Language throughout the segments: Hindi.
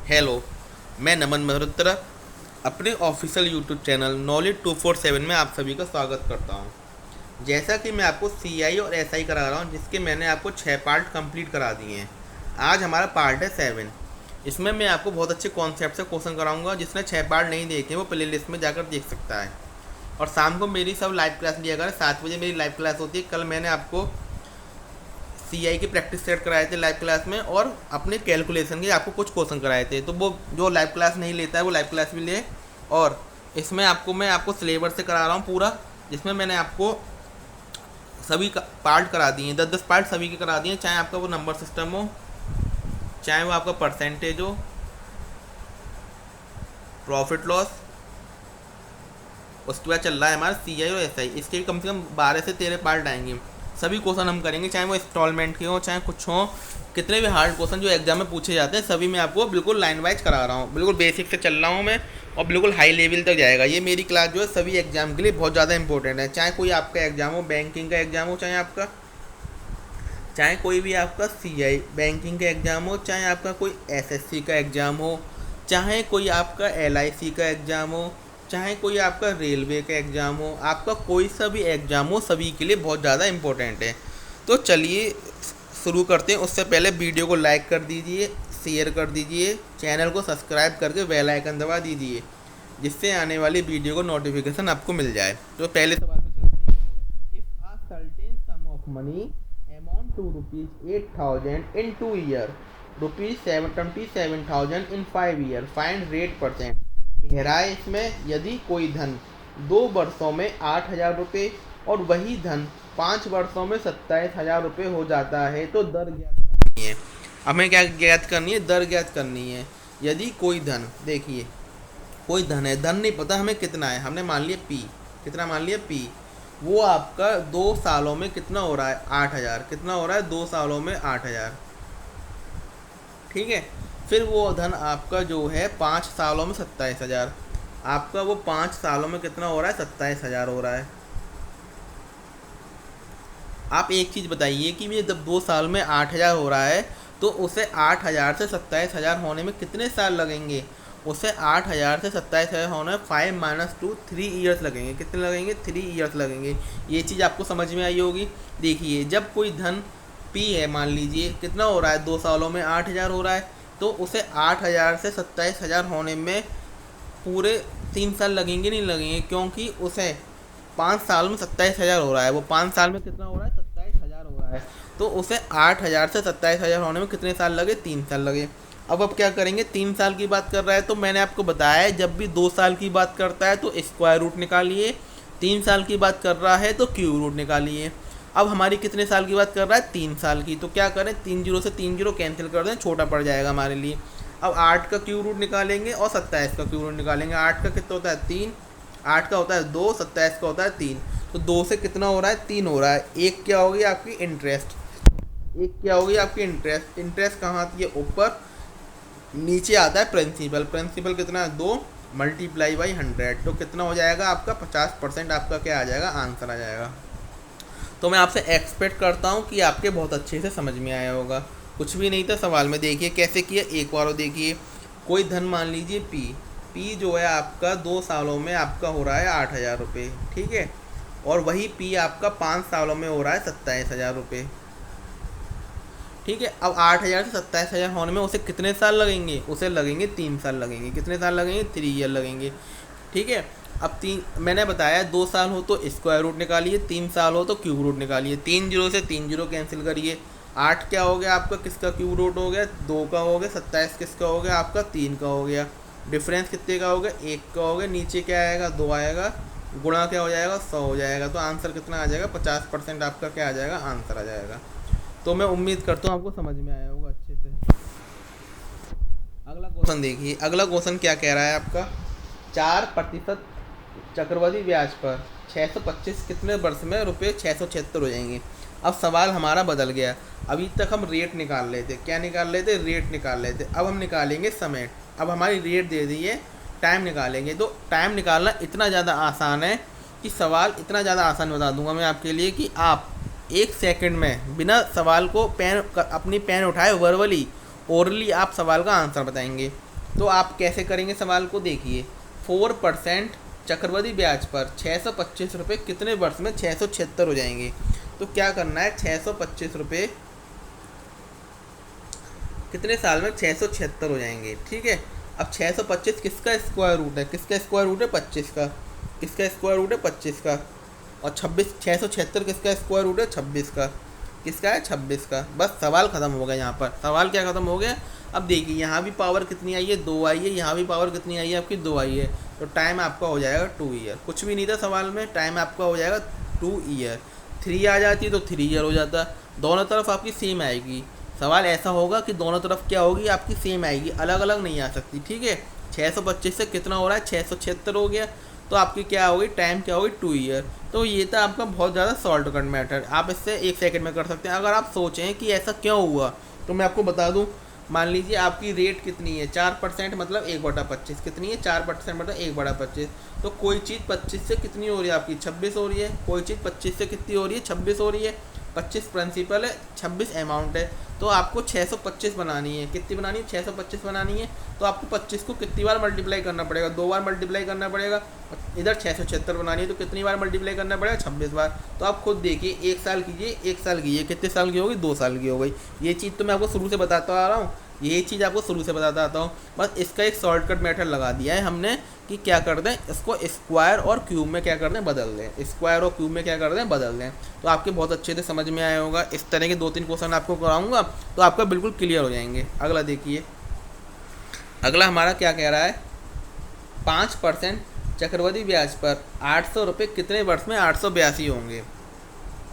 हेलो, मैं नमन मल्होत्रा अपने ऑफिशियल यूट्यूब चैनल नॉलेज 247 में आप सभी का स्वागत करता हूं। जैसा कि मैं आपको सीआई और एसआई करा रहा हूं, जिसके मैंने आपको 6 पार्ट कंप्लीट करा दिए हैं। आज हमारा पार्ट है 7। इसमें मैं आपको बहुत अच्छे कॉन्सेप्ट से क्वेश्चन कराऊंगा। जिसने 6 पार्ट नहीं देखे वो प्ले लिस्ट में जाकर देख सकता है। और शाम को मेरी सब लाइव क्लास लिया करें। 7 बजे मेरी लाइव क्लास होती है। कल मैंने आपको सीआई की प्रैक्टिस सेट कराए थे लाइव क्लास में, और अपने कैलकुलेशन के आपको कुछ क्वेश्चन कराए थे। तो वो जो लाइव क्लास नहीं लेता है वो लाइव क्लास भी ले। और इसमें मैं आपको सिलेबस से करा रहा हूँ पूरा, जिसमें मैंने आपको सभी का पार्ट करा दिए हैं। 10-10 पार्ट सभी के करा दिए हैं, चाहे आपका वो नंबर सिस्टम हो, चाहे वो आपका परसेंटेज हो, प्रॉफिट लॉस। उसके बाद चल रहा है हमारा सीआई और एसआई। इसके भी कम से कम 12 से 13 पार्ट आएंगे। सभी क्वेश्चन हम करेंगे, चाहे वो इंस्टॉलमेंट के हो, चाहे कुछ हो। कितने भी हार्ड क्वेश्चन जो एग्जाम में पूछे जाते हैं, सभी मैं आपको बिल्कुल लाइन वाइज करा रहा हूँ। बिल्कुल बेसिक से चल रहा हूँ मैं, और बिल्कुल हाई लेवल तक जाएगा। ये मेरी क्लास जो है सभी एग्जाम के लिए बहुत ज़्यादा इंपॉर्टेंट है। चाहे कोई आपका एग्जाम हो, बैंकिंग का एग्जाम हो, चाहे कोई भी आपका सीआई बैंकिंग का एग्ज़ाम हो, चाहे आपका कोई एसएससी का एग्ज़ाम हो, चाहे कोई आपका एलआईसी का एग्ज़ाम हो, चाहे कोई आपका रेलवे का एग्ज़ाम हो, आपका कोई सा भी एग्ज़ाम हो, सभी के लिए बहुत ज़्यादा इम्पोर्टेंट है। तो चलिए शुरू करते हैं। उससे पहले वीडियो को लाइक कर दीजिए, शेयर कर दीजिए, चैनल को सब्सक्राइब करके बेल आइकन दबा दीजिए, जिससे आने वाली वीडियो को नोटिफिकेशन आपको मिल जाए। तो पहले सवाल पे चलते हैं। If a certain sum of money amount to rupees 8,000 in 2 year, rupees 27,000 in 5 year, find rate percent। कह रहा है इसमें, यदि कोई धन 2 वर्षों में 8,000 रुपये और वही धन 5 वर्षों में 27,000 रुपये हो जाता है, तो दर ज्ञात करनी है। हमें क्या ज्ञात करनी है? दर ज्ञात करनी है। यदि कोई धन, देखिए कोई धन है, धन नहीं पता हमें कितना है, हमने मान लिया पी। कितना मान लिया? पी। वो आपका 2 सालों में कितना हो रहा है? 8,000। कितना हो रहा है? 2 सालों में 8,000। ठीक है। फिर वो धन आपका जो है 5 सालों में 27,000। आपका वो 5 सालों में कितना हो रहा है? 27,000 हो रहा है। आप एक चीज़ बताइए कि ये जब 2 साल में 8,000 हो रहा है, तो उसे 8,000 से 27,000 होने में कितने साल लगेंगे? उसे 8,000 से 27,000 होने में 5 - 2 3 ईयर्स लगेंगे। कितने लगेंगे? 3 ईयर्स लगेंगे। ये चीज़ आपको समझ में आई होगी। देखिए, जब कोई धन पी है, मान लीजिए कितना हो रहा है? 2 सालों में 8,000 हो रहा है, तो उसे 8,000 से 27,000 होने में पूरे 3 साल लगेंगे? नहीं लगेंगे, क्योंकि उसे 5 साल में 27,000 हो रहा है। वो 5 साल में कितना हो रहा है? 27,000 हो रहा है। तो उसे 8,000 से 27,000 होने में कितने साल लगे? 3 साल लगे। अब क्या करेंगे? 3 साल की बात कर रहा है, तो मैंने आपको बताया है, जब भी 2 साल की बात करता है तो स्क्वायर रूट निकालिए, 3 साल की बात कर रहा है तो क्यूब रूट निकालिए। अब हमारी कितने साल की बात कर रहा है? 3 साल की। तो क्या करें? 3 जीरो से 3 जीरो कैंसिल कर दें, छोटा पड़ जाएगा हमारे लिए। अब 8 का क्यूब रूट निकालेंगे और 27 का क्यूब रूट निकालेंगे। 8 का कितना होता है? 3। 8 का होता है 2, 27 का होता है 3। तो 2 से कितना हो रहा है? 3 हो रहा है। एक क्या होगी? आपकी इंटरेस्ट। एक क्या होगी? आपकी इंटरेस्ट। इंटरेस्ट कहाँ आती है? ऊपर। नीचे आता है प्रिंसिपल। प्रिंसिपल कितना है? 2 × 100। तो कितना हो जाएगा आपका? 50% आपका क्या आ जाएगा? आंसर आ जाएगा। तो मैं आपसे एक्सपेक्ट करता हूँ कि आपके बहुत अच्छे से समझ में आया होगा। कुछ भी नहीं था सवाल में। देखिए कैसे किया, एक बार देखिए। कोई धन मान लीजिए पी। पी जो है आपका 2 सालों में आपका हो रहा है 8,000 रुपये। ठीक है। और वही पी आपका 5 सालों में हो रहा है 27,000 रुपये। ठीक है। अब 8,000 से 27,000 होने में उसे कितने साल लगेंगे? उसे लगेंगे 3 साल लगेंगे। कितने साल लगेंगे? 3 ईयर लगेंगे। ठीक है। अब 3 मैंने बताया, 2 साल हो तो स्क्वायर रूट निकालिए, 3 साल हो तो क्यूब रूट निकालिए। 3 जीरो से 3 जीरो कैंसिल करिए। 8 क्या हो गया आपका? किसका क्यूब रूट हो गया? 2 का हो गया। 27 किसका हो गया आपका? 3 का हो गया। डिफरेंस कितने का हो गया? 1 का हो गया। नीचे क्या आएगा? 2 आएगा। गुणा क्या हो जाएगा? 100 हो जाएगा। तो आंसर कितना आ जाएगा? 50% आपका क्या आ जाएगा? आंसर आ जाएगा। तो मैं उम्मीद करता हूँ आपको समझ में आया होगा अच्छे से। अगला क्वेश्चन देखिए। अगला क्वेश्चन क्या कह रहा है आपका? 4% चक्रवृद्धि ब्याज पर 625 कितने वर्ष में रुपये 676 हो जाएंगे? अब सवाल हमारा बदल गया। अभी तक हम रेट निकाल लेते। क्या निकाल लेते? रेट निकाल लेते। अब हम निकालेंगे समय। अब हमारी रेट दे दी है, टाइम निकालेंगे। तो टाइम निकालना इतना ज़्यादा आसान है कि सवाल इतना ज़्यादा आसान बता दूंगा मैं आपके लिए कि आप 1 सेकंड में बिना सवाल को अपनी पेन उठाए वर्बली ओरली आप सवाल का आंसर बताएंगे। तो आप कैसे करेंगे सवाल को देखिए। 4% चक्रवृद्धि ब्याज पर 625 रुपये कितने वर्ष में 676 हो जाएंगे। तो क्या करना है, 625 रुपये कितने साल में 676 हो जाएंगे। ठीक है, अब 625 किसका स्क्वायर रूट है, किसका स्क्वायर रूट है 25 का, किसका स्क्वायर रूट है 25 का, और 26 676 किसका स्क्वायर रूट है 26 का, किसका है 26 का। बस सवाल ख़त्म हो गया। यहाँ पर सवाल क्या ख़त्म हो गया। अब देखिए यहाँ भी पावर कितनी आई है 2 आई है, यहाँ भी पावर कितनी आई है आपकी 2 आई है। तो टाइम आपका हो जाएगा 2 ईयर। कुछ भी नहीं था सवाल में, टाइम आपका हो जाएगा 2 ईयर। 3 आ जाती तो 3 ईयर हो जाता। दोनों तरफ आपकी सेम आएगी। सवाल ऐसा होगा कि दोनों तरफ क्या होगी आपकी सेम आएगी, अलग अलग नहीं आ सकती। ठीक है, 625 से कितना हो रहा है 676 हो गया। तो आपकी क्या होगी टाइम क्या होगी 2 ईयर। तो ये था आपका बहुत ज़्यादा शॉर्टकट मेथड, आप इससे 1 सेकंड में कर सकते हैं। अगर आप सोचें कि ऐसा क्यों हुआ तो मैं आपको बता दूं। मान लीजिए आपकी रेट कितनी है 4% मतलब 1/25 कितनी है 4% मतलब 1/25। तो कोई चीज़ 25 से कितनी हो रही है आपकी 26 हो रही है, कोई चीज़ 25 से कितनी हो रही है 26 हो रही है। 25 प्रिंसिपल है 26 अमाउंट है। तो आपको 625 बनानी है, कितनी बनानी है 625 बनानी है। तो आपको 25 को कितनी बार मल्टीप्लाई करना पड़ेगा 2 बार मल्टीप्लाई करना पड़ेगा। इधर 676 बनानी है तो कितनी बार मल्टीप्लाई करना पड़ेगा 26 बार। तो आप खुद देखिए 1 साल कीजिए 1 साल कीजिए कितने साल की होगी 2 साल की हो गई। ये चीज़ तो मैं आपको शुरू से बताता आ रहा हूँ, ये चीज़ आपको शुरू से बताता आता हूँ। बस इसका एक शॉर्टकट मेथड लगा दिया है हमने कि क्या कर दें इसको स्क्वायर और क्यूब में क्या कर दें बदल दें, स्क्वायर और क्यूब में क्या कर दें बदल दें। तो आपके बहुत अच्छे से समझ में आया होगा। इस तरह के 2-3 क्वेश्चन आपको कराऊंगा तो आपका बिल्कुल क्लियर हो जाएंगे। अगला देखिए, अगला हमारा क्या कह रहा है 5% चक्रवृद्धि ब्याज पर 800 रुपये कितने वर्ष में 882 होंगे।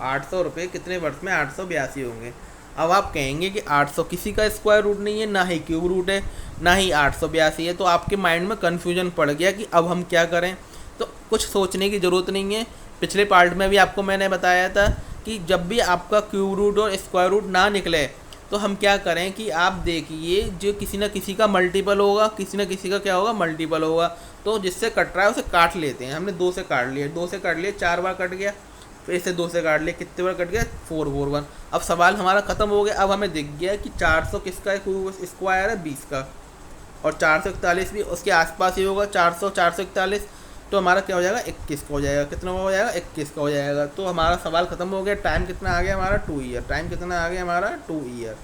800 रुपये कितने वर्ष में 882 होंगे। अब आप कहेंगे कि 800 किसी का स्क्वायर रूट नहीं है, ना ही क्यूब रूट है, ना ही 882 है। तो आपके माइंड में कन्फ्यूजन पड़ गया कि अब हम क्या करें। तो कुछ सोचने की ज़रूरत नहीं है। पिछले पार्ट में भी आपको मैंने बताया था कि जब भी आपका क्यूब रूट और स्क्वायर रूट ना निकले तो हम क्या करें कि आप देखिए जो किसी न किसी का मल्टीपल होगा, किसी न किसी का क्या होगा मल्टीपल होगा। तो जिससे कट रहा है उसे काट लेते हैं। हमने 2 से काट लिया, 2 से काट लिया 4 बार कट गया, फिर इसे 2 से काट लिया कितने बार कट गया 4 4 1। अब सवाल हमारा ख़त्म हो गया। अब हमें दिख गया कि 400 किसका स्क्वायर है 20 का, और 441 भी उसके आसपास ही होगा 400 441। तो हमारा क्या हो जाएगा 21 का हो जाएगा। कितना हो जाएगा 21 का हो जाएगा। तो हमारा सवाल ख़त्म हो गया। टाइम कितना आ गया हमारा 2 ईयर। टाइम कितना आ गया हमारा 2 ईयर।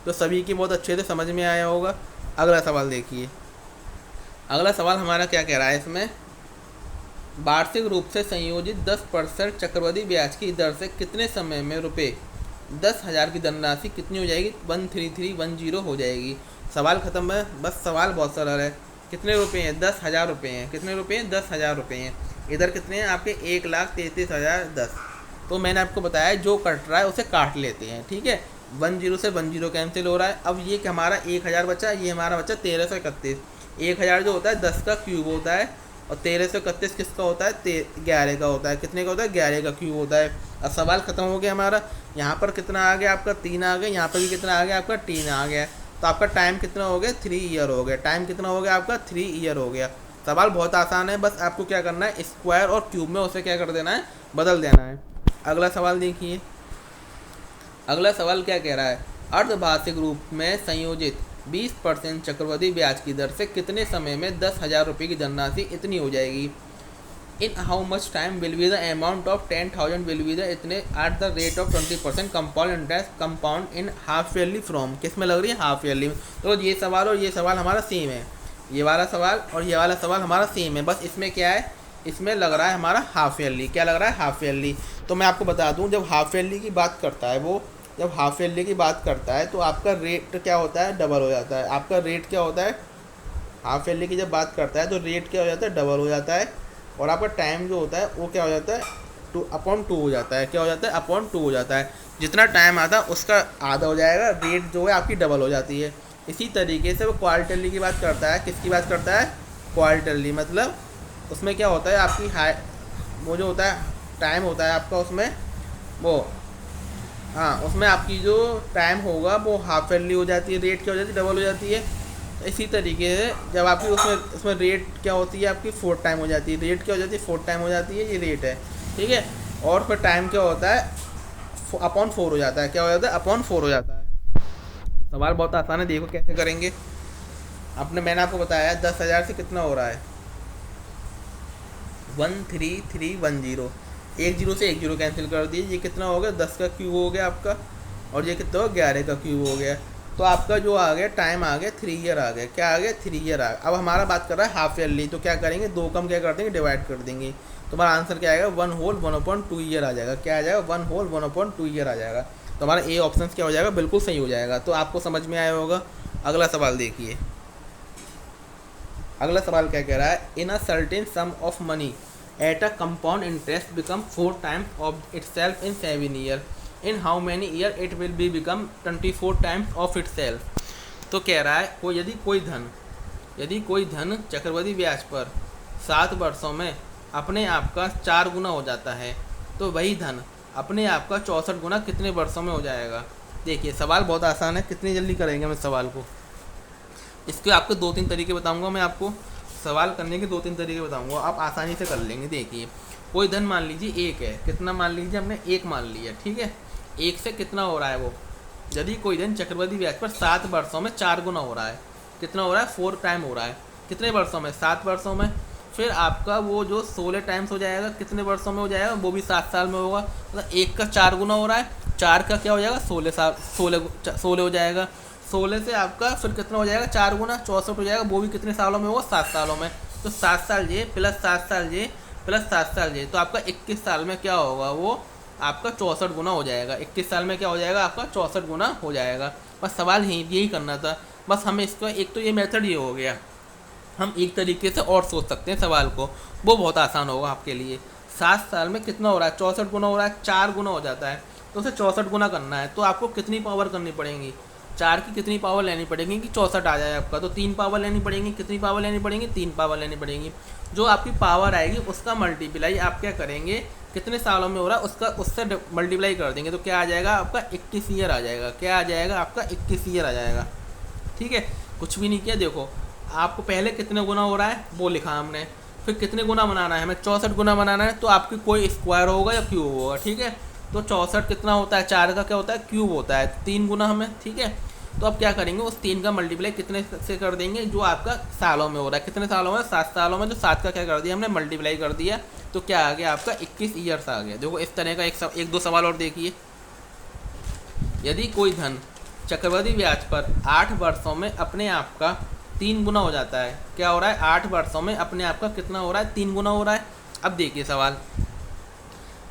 तो सभी की बहुत अच्छे से समझ में आया होगा। अगला सवाल देखिए, अगला सवाल हमारा क्या कह रहा है इसमें, वार्षिक रूप से संयोजित 10% चक्रवृद्धि ब्याज की दर से कितने समय में रुपये 10,000 की धनराशि कितनी हो जाएगी 13310 हो जाएगी। सवाल ख़त्म है। बस सवाल बहुत सरल है। कितने रुपए हैं 10,000 रुपये हैं। कितने रुपये हैं 10,000 रुपये हैं। इधर कितने हैं आपके 1,33,010। तो मैंने आपको बताया जो कट रहा है उसे काट लेते हैं। ठीक है, 10 से 10 कैंसिल हो रहा है। अब ये कि हमारा 1,000 बचा, ये हमारा बचा 1331। 1,000 जो होता है 10 का क्यूब होता है, और 1331 किसका होता है 11 का होता है। कितने का होता है 11 का क्यूब होता है। अब सवाल ख़त्म हो गया हमारा। यहाँ पर कितना आ गया आपका 3 आ गया, यहाँ पर भी कितना आ गया आपका 3 आ गया। तो आपका टाइम कितना हो गया 3 ईयर हो गया। टाइम कितना हो गया आपका 3 ईयर हो गया। सवाल बहुत आसान है। बस आपको क्या करना है स्क्वायर और क्यूब में उसे क्या कर देना है बदल देना है। अगला सवाल देखिए, अगला सवाल क्या कह रहा है, अर्धवार्षिक रूप में संयोजित 20% चक्रवृद्धि ब्याज की दर से कितने समय में 10,000 रुपये की धनराशि इतनी हो जाएगी। In how much time will be the amount of 10,000 will be the इतने at the rate of 20% compound interest compound in half yearly from. किस में लग रही है हाफ ईयरली में। तो ये सवाल और ये सवाल हमारा सेम है। ये वाला सवाल और ये वाला सवाल हमारा सेम है। बस इसमें क्या है, इसमें लग रहा है हमारा हाफ ईयरली। क्या लग रहा है हाफ ईयरली। तो मैं आपको बता दूं जब हाफ ईयरली की बात करता है वो, जब हाफ ईयरली की बात करता है तो आपका रेट क्या होता है डबल हो जाता है। आपका रेट क्या होता है हाफ ईयरली की जब बात करता है तो रेट क्या हो जाता है डबल हो जाता है। और आपका टाइम जो होता है वो क्या हो जाता है 2/2 हो जाता है। क्या हो जाता है 2/2 हो जाता है। जितना टाइम आता है उसका आधा हो जाएगा, रेट जो है आपकी डबल हो जाती है। इसी तरीके से वो क्वार्टरली की बात करता है। किसकी बात करता है क्वार्टरली, मतलब उसमें क्या होता है आपकी हाई वो जो होता है टाइम होता है आपका उसमें वो हाँ उसमें आपकी जो टाइम होगा वो हाफ ईयरली हो जाती है, रेट क्या हो जाती है डबल हो जाती है। तो इसी तरीके से जब आपकी उसमें रेट क्या होती है आपकी 4 टाइम हो जाती है, रेट क्या हो जाती है 4 टाइम हो जाती है, ये रेट है। ठीक है, और फिर टाइम क्या होता है अपॉन 4 हो जाता है। क्या हो जाता है अपॉन 4 हो जाता है। सवाल बहुत आसान है, देखो कैसे करेंगे। मैंने आपको बताया 10,000 से कितना हो रहा है 13310, एक जीरो से एक जीरो कैंसिल कर दिए, ये कितना हो गया 10 का क्यूब हो गया आपका, और ये कितना हो 11 का क्यूब हो गया। तो आपका जो आ गया टाइम आ गया 3 ईयर आ गया, क्या आ गया 3 ईयर आ गया। अब हमारा बात कर रहा है हाफ ईयरली, तो क्या करेंगे 2 का हम क्या कर देंगे डिवाइड कर देंगे, तो हमारा आंसर क्या आएगा 1 होल 1/2 ईयर आ जाएगा। क्या आ जाएगा 1 होल 1/2 ईयर आ जाएगा। तो हमारा ए ऑप्शन क्या हो जाएगा बिल्कुल सही हो जाएगा। तो आपको समझ में आया होगा। अगला सवाल देखिए, अगला सवाल क्या कह रहा है, in a certain sum of money at a compound interest become 4 times of itself in 7 year, in how many year it will be become 24 times of itself. तो कह रहा है यदि कोई धन चक्रवृद्धि ब्याज पर 7 वर्षों में अपने आप का 4 गुना हो जाता है, तो वही धन अपने आप का 64 गुना कितने वर्षों में हो जाएगा। देखिए सवाल बहुत आसान है, कितनी जल्दी करेंगे हम इस सवाल को। इसके आपको 2-3 तरीके बताऊंगा, मैं आपको सवाल करने के 2-3 तरीके बताऊंगा, आप आसानी से कर लेंगे। देखिए कोई धन मान लीजिए 1 है, कितना मान लीजिए हमने 1 मान लिया, ठीक है। 1 से कितना हो रहा है वो, यदि कोई धन चक्रवृद्धि ब्याज पर 7 वर्षों में 4 गुना हो रहा है, कितना हो रहा है 4 टाइम हो रहा है, कितने वर्षों में 7 वर्षों में। फिर आपका वो जो 16 टाइम्स हो जाएगा, कितने वर्षों में हो जाएगा, वो भी 7 साल में होगा। मतलब 1 का 4 गुना हो रहा है, 4 का क्या हो जाएगा 16 हो जाएगा। 16 से आपका फिर कितना हो जाएगा 4 गुना 64 हो जाएगा, वो भी कितने सालों में होगा 7 सालों में। तो 7 साल ये प्लस 7 साल ये प्लस 7 साल ये, तो आपका 21 साल में क्या होगा, वो आपका 64 गुना हो जाएगा। 21 साल में क्या हो जाएगा आपका 64 गुना हो जाएगा। बस सवाल यही करना था। बस हमें इसका एक तो ये मेथड ये हो गया, हम एक तरीके से और सोच सकते हैं सवाल को, वो बहुत आसान होगा आपके लिए। 7 साल में कितना हो रहा है 64 गुना हो रहा है, 4 गुना हो जाता है, तो उसे 64 गुना करना है। तो आपको कितनी पावर करनी पड़ेगी, 4 की कितनी पावर लेनी पड़ेगी कि 64 आ जाए आपका, तो 3 पावर लेनी पड़ेगी। कितनी पावर लेनी पड़ेगी 3 पावर लेनी पड़ेगी। जो आपकी पावर आएगी उसका मल्टीप्लाई आप क्या करेंगे, कितने सालों में हो रहा है उसका उससे मल्टीप्लाई कर देंगे, तो क्या आ जाएगा आपका 21 ईयर आ जाएगा। क्या आ जाएगा आपका 21 ईयर आ जाएगा। ठीक है, कुछ भी नहीं किया। देखो आपको पहले कितने गुना हो रहा है वो लिखा हमने, फिर कितने गुना बनाना है हमें 64 गुना बनाना है, तो आपकी कोई स्क्वायर होगा या क्यूब होगा। ठीक है, तो 64 कितना होता है 4 का क्या होता है क्यूब होता है, 3 गुना हमें। ठीक है, तो अब क्या करेंगे उस 3 का मल्टीप्लाई कितने से कर देंगे, जो आपका सालों में हो रहा है, कितने सालों में 7 सालों में। तो 7 का क्या कर दिया हमने मल्टीप्लाई कर दिया, तो क्या आ गया आपका 21 ईयर्स आ गया। देखो इस तरह का एक दो सवाल और देखिए। यदि कोई धन चक्रवृद्धि ब्याज पर 8 वर्षों में अपने आप का 3 गुना हो जाता है, क्या हो रहा है 8 वर्षों में अपने आप का कितना हो रहा है 3 गुना हो रहा है। अब देखिए सवाल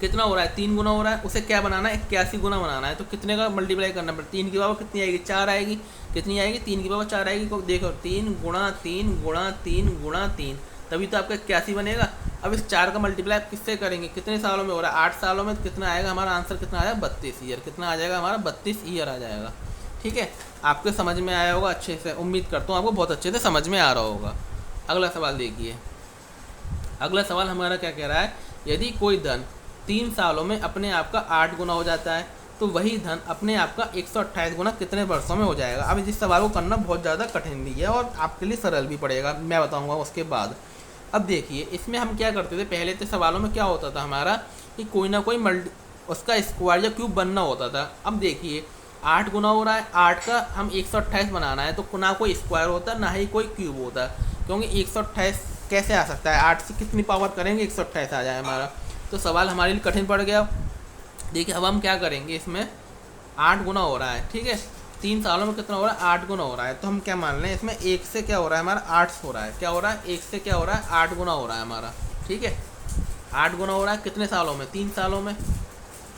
कितना हो रहा है 3 गुना हो रहा है, उसे क्या बनाना है 81 गुना बनाना है। तो कितने का मल्टीप्लाई करना पड़ेगा, 3 की पावर कितनी आएगी 4 आएगी, कितनी आएगी 3 की पावर 4 आएगी। देखो 3 गुणा 3 गुणा 3 गुणा 3, तभी तो आपका 81 बनेगा। अब इस 4 का मल्टीप्लाई आप किससे करेंगे, कितने सालों में हो रहा है 8 सालों में, कितना आएगा हमारा आंसर कितना आएगा 32 ईयर। कितना आ जाएगा हमारा 32 ईयर आ जाएगा। ठीक है, आपके समझ में आया होगा अच्छे से, उम्मीद करता हूँ आपको बहुत अच्छे से समझ में आ रहा होगा। अगला सवाल देखिए। अगला सवाल हमारा क्या कह रहा है, यदि कोई धन 3 सालों में अपने आप का 8 गुना हो जाता है, तो वही धन अपने आप का 128 गुना कितने वर्षों में हो जाएगा। अब इस सवाल को करना बहुत ज़्यादा कठिन भी है और आपके लिए सरल भी पड़ेगा, मैं बताऊँगा उसके बाद। अब देखिए इसमें हम क्या करते थे, पहले तो सवालों में क्या होता था हमारा कि कोई ना कोई उसका स्क्वायर या क्यूब बनना होता था। अब देखिए 8 गुना हो रहा है, 8 का हम 128 बनाना है, तो ना कोई स्क्वायर होता ना ही कोई क्यूब होता, क्योंकि 128 कैसे आ सकता है, 8 से कितनी पावर करेंगे 128 आ जाए हमारा। तो सवाल हमारे लिए कठिन पड़ गया। देखिए अब हम क्या करेंगे, इसमें 8 गुना हो रहा है। ठीक है, 3 सालों में कितना हो रहा है 8 गुना हो रहा है, तो हम क्या मान लें इसमें 1 से क्या हो रहा है हमारा 8 हो रहा है। क्या हो रहा है 1 से क्या हो रहा है 8 गुना हो रहा है हमारा। ठीक है, 8 गुना हो रहा है कितने सालों में 3 सालों में।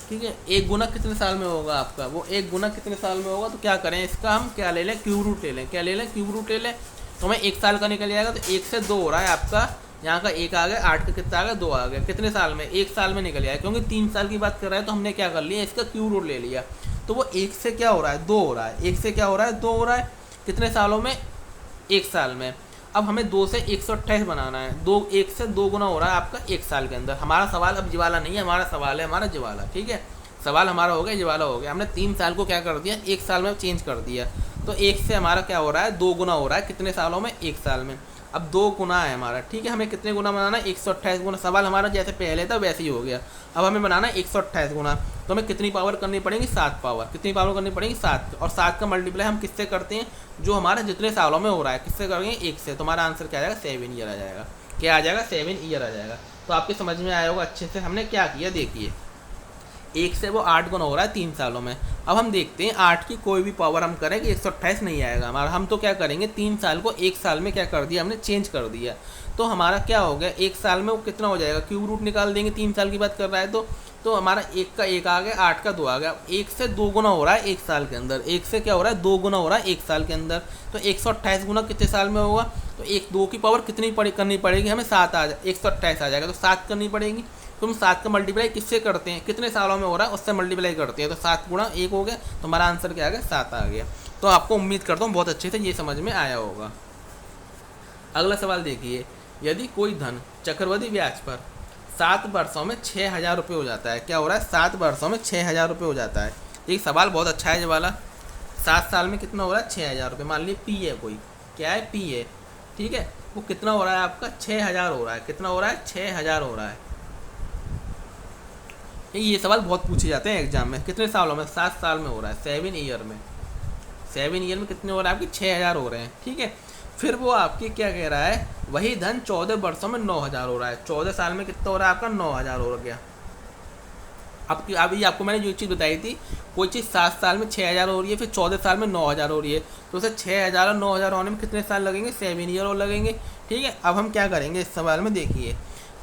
ठीक है, 1 गुना कितने साल में होगा आपका, वो 1 गुना कितने साल में होगा। तो क्या करें इसका हम क्या ले लें क्यूब रूट ले लें। क्या ले लें क्यूब रूट ले लें, तो हमें 1 साल का निकल जाएगा। तो 1 से 2 हो रहा है आपका, यहाँ का 1 आ गया, 8 का कितना आ गया 2 आ गया, कितने साल में 1 साल में निकल जाएगा। क्योंकि 3 साल की बात कर रहा है तो हमने क्या कर लिया इसका क्यूब रूट ले लिया, तो वो 1 से क्या हो रहा है 2 हो रहा है, 1 से क्या हो रहा है 2 हो रहा है, कितने सालों में 1 साल में। अब हमें 2 से 128 बनाना है, 1 से 2 गुना हो रहा है आपका 1 साल के अंदर। हमारा सवाल अब जिवाला नहीं है, हमारा सवाल है हमारा जिवाला। ठीक है, सवाल हमारा हो गया जिवाला हो गया। हमने 3 साल को क्या कर दिया 1 साल में चेंज कर दिया। तो 1 से हमारा क्या हो रहा है, 2 गुना हो रहा है कितने सालों में, 1 साल में। अब 2 गुना है हमारा, ठीक है, हमें कितने गुना बनाना है, 128 गुना। सवाल हमारा जैसे पहले था वैसे ही हो गया। अब हमें बनाना है 128 गुना, तो हमें कितनी पावर करनी पड़ेगी, 7 पावर। कितनी पावर करनी पड़ेगी, 7। और 7 का मल्टीप्लाई हम किससे करते हैं, जो हमारा जितने सालों में हो रहा है, किससे करेंगे, 1 से। तो हमारा आंसर क्या आ जाएगा, 7 ईयर आ जाएगा। क्या आ जाएगा, 7 ईयर आ जाएगा। तो आपके समझ में आया होगा अच्छे से हमने क्या किया। देखिए 1 से वो 8 गुना हो रहा है 3 सालों में। अब हम देखते हैं 8 की कोई भी पावर हम करें कि 128 नहीं आएगा हमारा। हम तो क्या करेंगे, 3 साल को 1 साल में क्या कर दिया हमने, चेंज कर दिया। तो हमारा क्या हो गया, 1 साल में वो कितना हो जाएगा, क्यूब रूट निकाल देंगे, 3 साल की बात कर रहा है तो हमारा 1 का 1 आ गया, 8 का 2 आ गया। 1 से 2 गुना हो रहा है 1 साल के अंदर, 1 से क्या हो रहा है, 2 गुना हो रहा है 1 साल के अंदर। तो 128 गुना कितने साल में होगा, तो 2 की पावर कितनी करनी पड़ेगी हमें, 7 आ जाए, 128 आ जाएगा। तो 7 करनी पड़ेगी। तो हम 7 का मल्टीप्लाई किससे करते हैं, कितने सालों में हो रहा है उससे मल्टीप्लाई करते हैं। तो 7 गुणा 1 हो गया, तो हमारा आंसर क्या आ गया, 7 आ गया। तो आपको उम्मीद करता हूँ बहुत अच्छे से ये समझ में आया होगा। अगला सवाल देखिए, यदि कोई धन चक्रवृद्धि ब्याज पर 7 वर्षों में 6,000 रुपये हो जाता है। क्या हो रहा है, 7 वर्षों में 6,000 रुपये हो जाता है। एक सवाल बहुत अच्छा है ये वाला। 7 साल में कितना हो रहा है, 6,000 रुपये। मान लीजिए पी है, कोई क्या है, पी है, ठीक है, वो कितना हो रहा है आपका, 6,000 हो रहा है। कितना हो रहा है, 6,000 हो रहा है। ये सवाल बहुत पूछे जाते हैं एग्जाम में। कितने सालों में, 7 साल में हो रहा है, 7 ईयर में। 7 ईयर में कितने हो रहा है आपके, 6,000 हो रहे हैं, ठीक है। फिर वो आपकी क्या कह रहा है, वही धन 14 वर्षों में 9,000 हो रहा है। 14 साल में कितना हो रहा है आपका, 9,000 हो गया। अब अभी आपको मैंने जो चीज़ बताई थी, कोई चीज़ 7 साल में 6,000 हो रही है, फिर 14 साल में 9,000 हो रही है, तो उसे 6,000 और 9,000 होने में कितने साल लगेंगे, 7 ईयर और लगेंगे, ठीक है। अब हम क्या करेंगे इस सवाल में, देखिए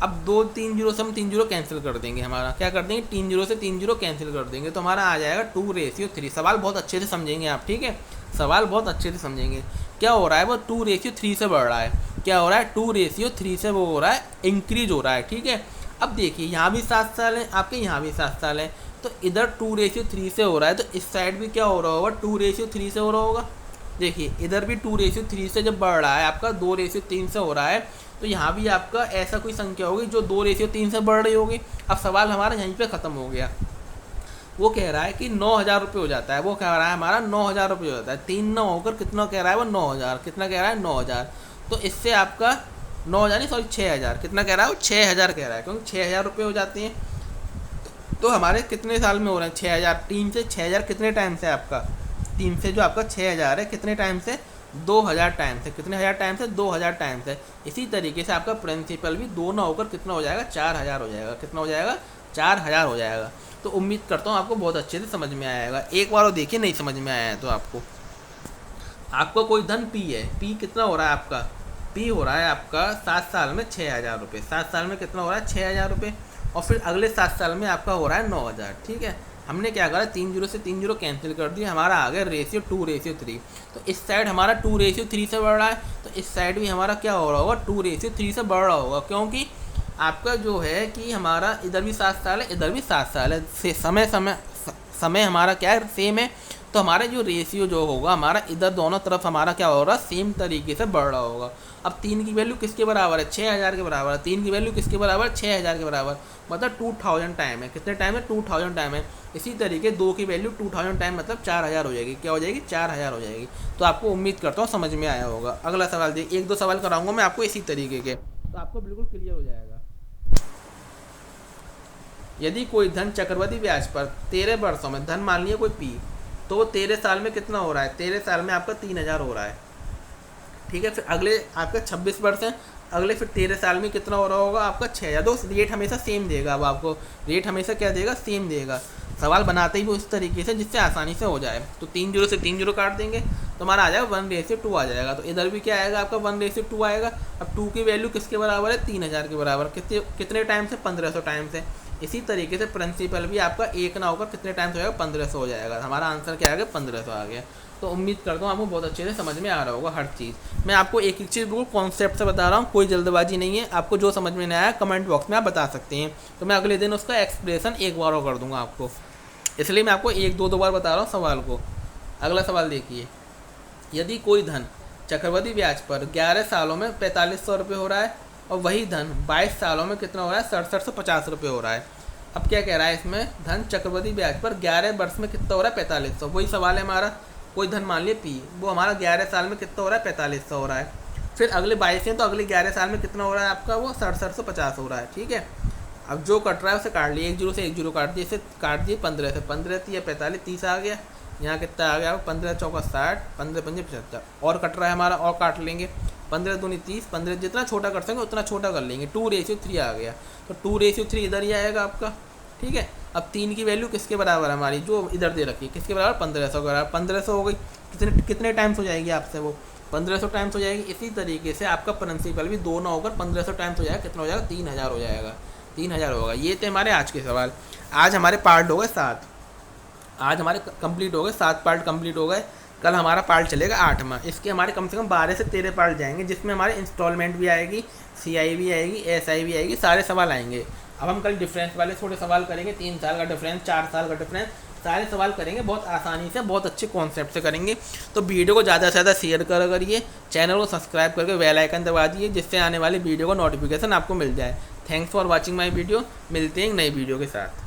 अब 2 3 जीरो से हम 3 जीरो कैंसिल कर देंगे। हमारा क्या कर देंगे, 3 जीरो से 3 जीरो कैंसिल कर देंगे, तो हमारा आ जाएगा 2:3। सवाल बहुत अच्छे से समझेंगे आप, ठीक है, सवाल बहुत अच्छे से समझेंगे। क्या हो रहा है, वो 2:3 से बढ़ रहा है। क्या हो रहा है, 2:3 से वो हो रहा है, इंक्रीज हो रहा है, ठीक है। अब देखिए यहाँ भी 7 साल है आपके, यहाँ भी 7 साल है, तो इधर 2:3 से हो रहा है, तो इस साइड भी क्या हो रहा होगा, 2:3 से हो रहा होगा। देखिए इधर भी 2:3 से जब बढ़ रहा है आपका, 2:3 से हो रहा है, तो यहाँ भी आपका ऐसा कोई संख्या होगी जो 2:3 से बढ़ रही होगी। अब सवाल हमारा यहीं पे ख़त्म हो गया। वो कह रहा है कि 9,000 रुपये हो जाता है। वो कह रहा है हमारा 9,000 रुपये हो जाता है। 3 9 होकर कितना कह रहा है वो, 9,000। कितना कह रहा है, 9,000। तो इससे आपका 9,000 नहीं, सॉरी 6,000। कितना कह रहा है वो, 6,000 कह रहा है, क्योंकि 6,000 रुपये हो जाते हैं। तो हमारे कितने साल में हो रहे हैं, 6,000। 3 से 6,000 कितने टाइम से आपका, 3 से जो आपका 6,000 है, कितने टाइम से, 2,000 टाइम से। कितने हज़ार टाइम से, 2,000 टाइम से। इसी तरीके से आपका प्रिंसिपल भी 2 ना होकर कितना हो जाएगा, 4,000 हो जाएगा। कितना हो जाएगा, 4,000 हो जाएगा। तो उम्मीद करता हूँ आपको बहुत अच्छे से समझ में आएगा। एक बार और देखिए, नहीं समझ में आया है तो आपको कोई धन पी है, पी कितना हो रहा है आपका, पी हो रहा है आपका 7 साल में 6,000 रुपये। 7 साल में कितना हो रहा है, 6,000 रुपये। और फिर अगले 7 साल में आपका हो रहा है 9,000, ठीक है। हमने क्या करा, 3 जीरो से 3 जीरो कैंसिल कर दिया, हमारा आ गया रेशियो 2:3। तो इस साइड हमारा 2:3 से बढ़ रहा है, तो इस साइड भी हमारा क्या हो रहा होगा, 2:3 से बढ़ रहा होगा, क्योंकि आपका जो है कि हमारा इधर भी 7 साल है, इधर भी 7 साल है, समय हमारा क्या है, सेम है। तो हमारा जो रेशियो जो होगा हमारा, इधर दोनों तरफ हमारा क्या हो रहा है, सेम तरीके से बढ़ रहा होगा। अब 3 की वैल्यू किसके बराबर है, 6,000 के बराबर है। 3 की वैल्यू किसके बराबर है, 6,000 के बराबर, मतलब 2,000 टाइम है। कितने टाइम है, 2,000 टाइम है। इसी तरीके 2 की वैल्यू 2,000 टाइम मतलब 4,000 हो जाएगी। क्या हो जाएगी, 4,000 हो जाएगी। तो आपको उम्मीद करता हूँ समझ में आया होगा। अगला सवाल देखिए, 1 2 सवाल कराऊंगा मैं आपको इसी तरीके के, तो आपको बिल्कुल क्लियर हो जाएगा। यदि कोई धन चक्रवृद्धि ब्याज पर 13 वर्षों में, धन मान लिया कोई पी, तो वो 13 साल में कितना हो रहा है, 13 साल में आपका 3,000 हो रहा है, ठीक है। फिर अगले आपका 26 वर्ष है, अगले फिर 13 साल में कितना हो रहा होगा आपका 6,000। तो रेट हमेशा सेम देगा। अब आपको रेट हमेशा क्या देगा, सेम देगा। सवाल बनाते ही वो इस तरीके से जिससे आसानी से हो जाए। तो 3 जीरो से 3 जीरो काट देंगे तो हमारा आ जाएगा 1:2 आ जाएगा। तो इधर भी क्या आएगा आपका 1:2 आएगा। अब 2 की वैल्यू किसके बराबर है, 3,000 के बराबर। कितने टाइम से, 1,500 टाइम से। इसी तरीके से प्रिंसिपल भी आपका 1 ना होकर कितने टाइम से हो जाएगा, 1,500 हो जाएगा। हमारा आंसर क्या आ गया, 1,500 आ गया। तो उम्मीद करता हूँ आपको बहुत अच्छे से समझ में आ रहा होगा हर चीज़। मैं आपको एक एक चीज़ बिल्कुल कॉन्सेप्ट से बता रहा हूँ, कोई जल्दबाजी नहीं है। आपको जो समझ में नहीं आया कमेंट बॉक्स में आप बता सकते हैं, तो मैं अगले दिन उसका एक्सप्लेनेशन एक बार और कर दूँगा आपको। इसलिए मैं आपको 1 2 बार बता रहा हूँ सवाल को। अगला सवाल देखिए, यदि कोई धन चक्रवृद्धि ब्याज पर 11 सालों में 4,500 रुपये हो रहा है, और वही धन 22 सालों में कितना हो रहा है, 6,750 रुपये हो रहा है। अब क्या कह रहा है इसमें, धन चक्रवृद्धि ब्याज पर 11 वर्ष में कितना हो रहा है, 4,500। वही सवाल है हमारा, कोई धन मान लिए पी, वो हमारा 11 साल में कितना हो रहा है, 4500 हो रहा है। फिर अगले 22 हैं तो अगले 11 साल में कितना हो रहा है आपका, वो 6750 हो रहा है। ठीक है, अब जो कट रहा है उसे काट लिए, 1 जीरो से 1 जीरो काट दिए, इसे काट दिए 15 से, 15 या 45, 30 आ गया। यहाँ कितना आ गया, 15 चौका 60, 15 पंजे 75, और कट रहा है हमारा, और काट लेंगे, 15 दूनी 30, 15 जितना छोटा कर सकेंगे उतना छोटा कर लेंगे, 2:3 आ गया। तो 2:3 इधर ही आएगा आपका। ठीक है, अब 3 की वैल्यू किसके बराबर है हमारी, जो इधर दे रखी है, किसके बराबर, 1500 के बराबर। 1500 हो गई, कितने टाइम्स हो जाएगी आपसे, वो 1500 टाइम्स हो जाएगी। इसी तरीके से आपका प्रिंसिपल भी 2 ना होकर 1500 टाइम्स हो जाएगा, कितना हो जाएगा, 3000 हो जाएगा, 3000 होगा। ये थे हमारे आज के सवाल। आज हमारे पार्ट हो गए 7, आज हमारे कंप्लीट हो गए, 7 पार्ट कंप्लीट हो गए। कल हमारा पार्ट चलेगा 8वां, इसके हमारे कम से कम 12 से 13 पार्ट जाएंगे, जिसमें हमारे इंस्टॉलमेंट भी आएगी, CI भी आएगी, SI भी आएगी, सारे सवाल आएंगे। अब हम कल डिफरेंस वाले थोड़े सवाल करेंगे, 3 साल का डिफरेंस, 4 साल का डिफरेंस, सारे सवाल करेंगे, बहुत आसानी से, बहुत अच्छे कॉन्सेप्ट से करेंगे। तो वीडियो को ज़्यादा से ज़्यादा शेयर करिए, चैनल को सब्सक्राइब करके बेल आइकन दबा दिए, जिससे आने वाली वीडियो का नोटिफिकेशन आपको मिल जाए। Thanks for watching my video, मिलते हैं एक नई वीडियो के साथ।